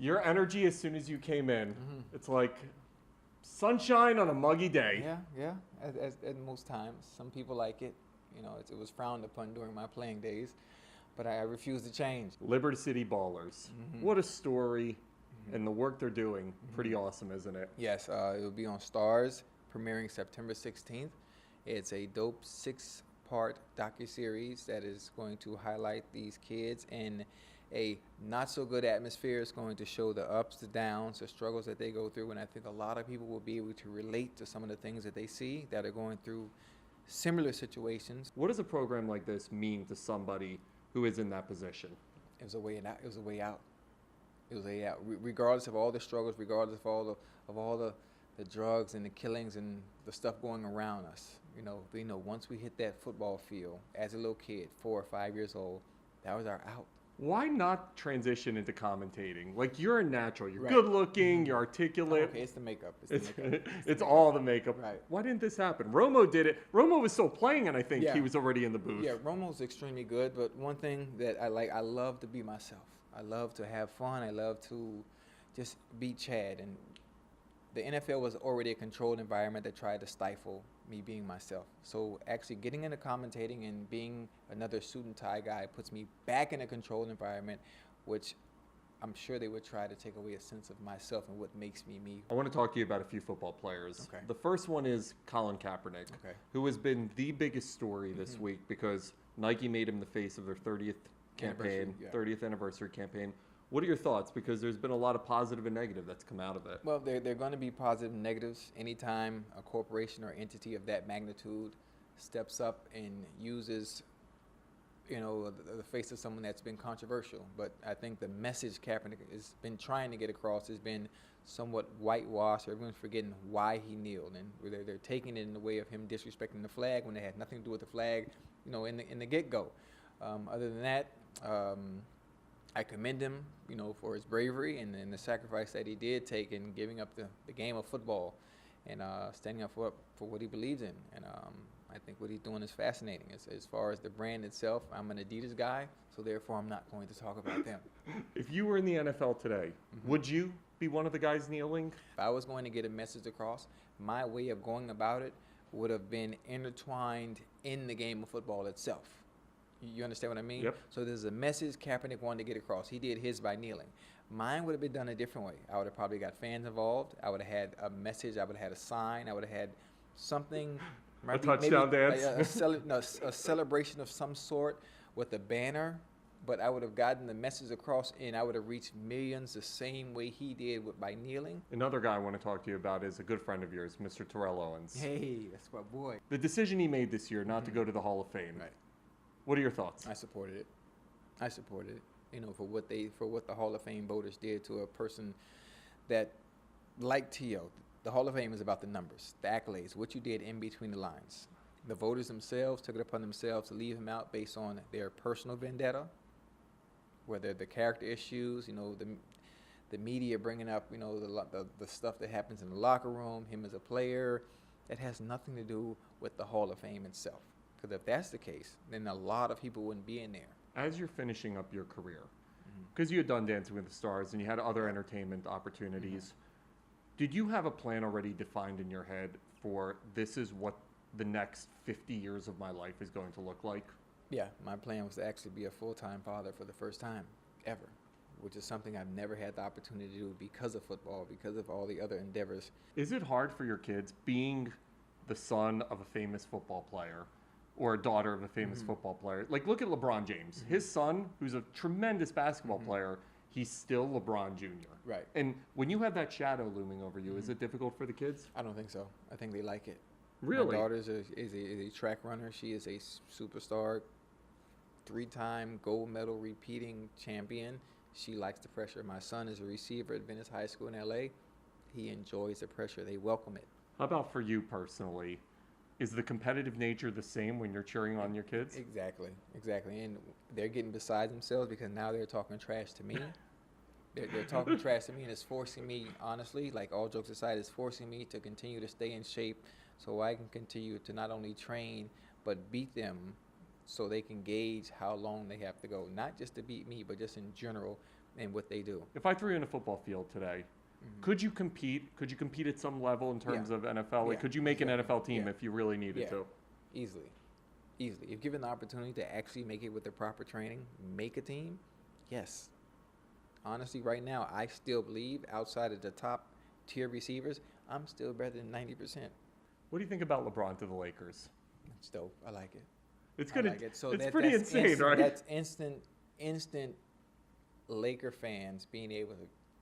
Your energy as soon as you came in, it's like sunshine on a muggy day. Yeah. At most times, some people like it. You know, it was frowned upon during my playing days, but I refuse to change. Liberty City Ballers. What a story, and the work they're doing. Pretty awesome, isn't it? Yes, it will be on Stars, premiering September 16th. It's a dope 6-part docuseries that is going to highlight these kids in a not-so-good atmosphere. It's going to show the ups, the downs, the struggles that they go through, and I think a lot of people will be able to relate to some of the things that they see that are going through similar situations. What does a program like this mean to somebody who is in that position? It was a way out. It was a way out. It was a way out. Regardless of all the struggles, regardless of all the drugs and the killings and the stuff going around us. You know, once we hit that football field as a little kid, 4 or 5 years old, that was our out. Why not transition into commentating? Like, you're a natural. You're Right. good looking. You're articulate. Okay, it's the makeup. It's all the makeup. Right. Why didn't this happen? Romo did it. Romo was still playing, and I think Yeah. he was already in the booth. Yeah, Romo's extremely good, but one thing that I like, I love to be myself. I love to have fun. I love to just be Chad. And the NFL was already a controlled environment that tried to stifle me being myself. So actually getting into commentating and being another suit and tie guy puts me back in a controlled environment, which I'm sure they would try to take away a sense of myself and what makes me me. I want to talk to you about a few football players. Okay. The first one is Colin Kaepernick, Okay. who has been the biggest story this week because Nike made him the face of their 30th campaign, Anniversary, yeah. 30th anniversary campaign. What are your thoughts? Because there's been a lot of positive and negative that's come out of it. Well, they're going to be positive and negatives. Anytime a corporation or entity of that magnitude steps up and uses, the face of someone that's been controversial. But I think the message Kaepernick has been trying to get across has been somewhat whitewashed. Everyone's forgetting why he kneeled, and they're taking it in the way of him disrespecting the flag when it had nothing to do with the flag, in the get-go. Other than that, I commend him, for his bravery and the sacrifice that he did take in giving up the game of football and standing up for what he believes in. And I think what he's doing is fascinating. As far as the brand itself, I'm an Adidas guy, so therefore I'm not going to talk about them. If you were in the NFL today, would you be one of the guys kneeling? If I was going to get a message across, my way of going about it would have been intertwined in the game of football itself. You understand what I mean? Yep. So there's a message Kaepernick wanted to get across. He did his by kneeling. Mine would have been done a different way. I would have probably got fans involved. I would have had a message. I would have had a sign. I would have had something. A touchdown dance? A celebration of some sort with a banner. But I would have gotten the message across, and I would have reached millions the same way he did by kneeling. Another guy I want to talk to you about is a good friend of yours, Mr. Terrell Owens. Hey, that's my boy. The decision he made this year not to go to the Hall of Fame. Right. What are your thoughts? I supported it. For what the Hall of Fame voters did to a person that, like T.O., the Hall of Fame is about the numbers, the accolades, what you did in between the lines. The voters themselves took it upon themselves to leave him out based on their personal vendetta, whether the character issues, the media bringing up, the stuff that happens in the locker room, him as a player, that has nothing to do with the Hall of Fame itself. Because if that's the case, then a lot of people wouldn't be in there. As you're finishing up your career, because you had done Dancing with the Stars and you had other entertainment opportunities, did you have a plan already defined in your head for this is what the next 50 years of my life is going to look like? Yeah, my plan was to actually be a full-time father for the first time ever, which is something I've never had the opportunity to do because of football, because of all the other endeavors. Is it hard for your kids being the son of a famous football player or a daughter of a famous football player? Like, look at LeBron James. His son, who's a tremendous basketball player, he's still LeBron Jr. Right. And when you have that shadow looming over you, is it difficult for the kids? I don't think so. I think they like it. Really? My daughter is a track runner. She is a superstar, 3-time gold medal repeating champion. She likes the pressure. My son is a receiver at Venice High School in L.A. He enjoys the pressure. They welcome it. How about for you personally? Is the competitive nature the same when you're cheering on your kids? Exactly. And they're getting beside themselves because now they're talking trash to me. They're talking trash to me, and it's forcing me, honestly, like all jokes aside, it's forcing me to continue to stay in shape so I can continue to not only train but beat them so they can gauge how long they have to go. Not just to beat me, but just in general in what they do. If I threw you in a football field today, could you compete? Could you compete at some level in terms of NFL? Like, could you make an NFL team if you really needed to? Easily. If given the opportunity to actually make it with the proper training, make a team, yes. Honestly, right now, I still believe outside of the top tier receivers, I'm still better than 90%. What do you think about LeBron to the Lakers? It's dope. I like it. It's good. So it's pretty insane, right? That's instant Laker fans being able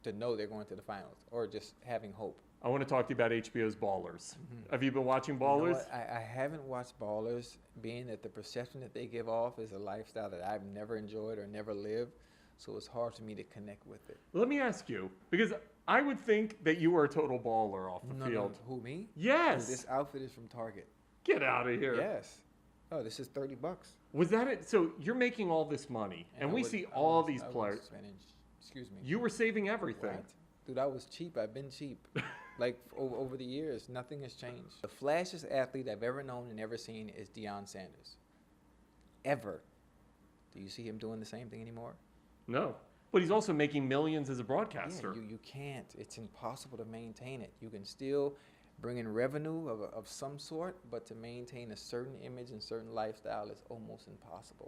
to know they're going to the finals or just having hope. I want to talk to you about HBO's Ballers. Have you been watching Ballers? You know I haven't watched Ballers, being that the perception that they give off is a lifestyle that I've never enjoyed or never lived, so it's hard for me to connect with it. Let me ask you, because I would think that you were a total baller off the field. No. Who, me? Yes. Dude, this outfit is from Target. Get out of here. Yes. Oh, this is $30. Was that it? So you're making all this money, and we see all these players. Excuse me. You were saving everything. What? Dude, I was cheap. I've been cheap. Like, over the years, nothing has changed. The flashiest athlete I've ever known and ever seen is Deion Sanders. Ever. Do you see him doing the same thing anymore? No. But he's also making millions as a broadcaster. Yeah, you can't. It's impossible to maintain it. You can still bring in revenue of some sort, but to maintain a certain image and certain lifestyle is almost impossible.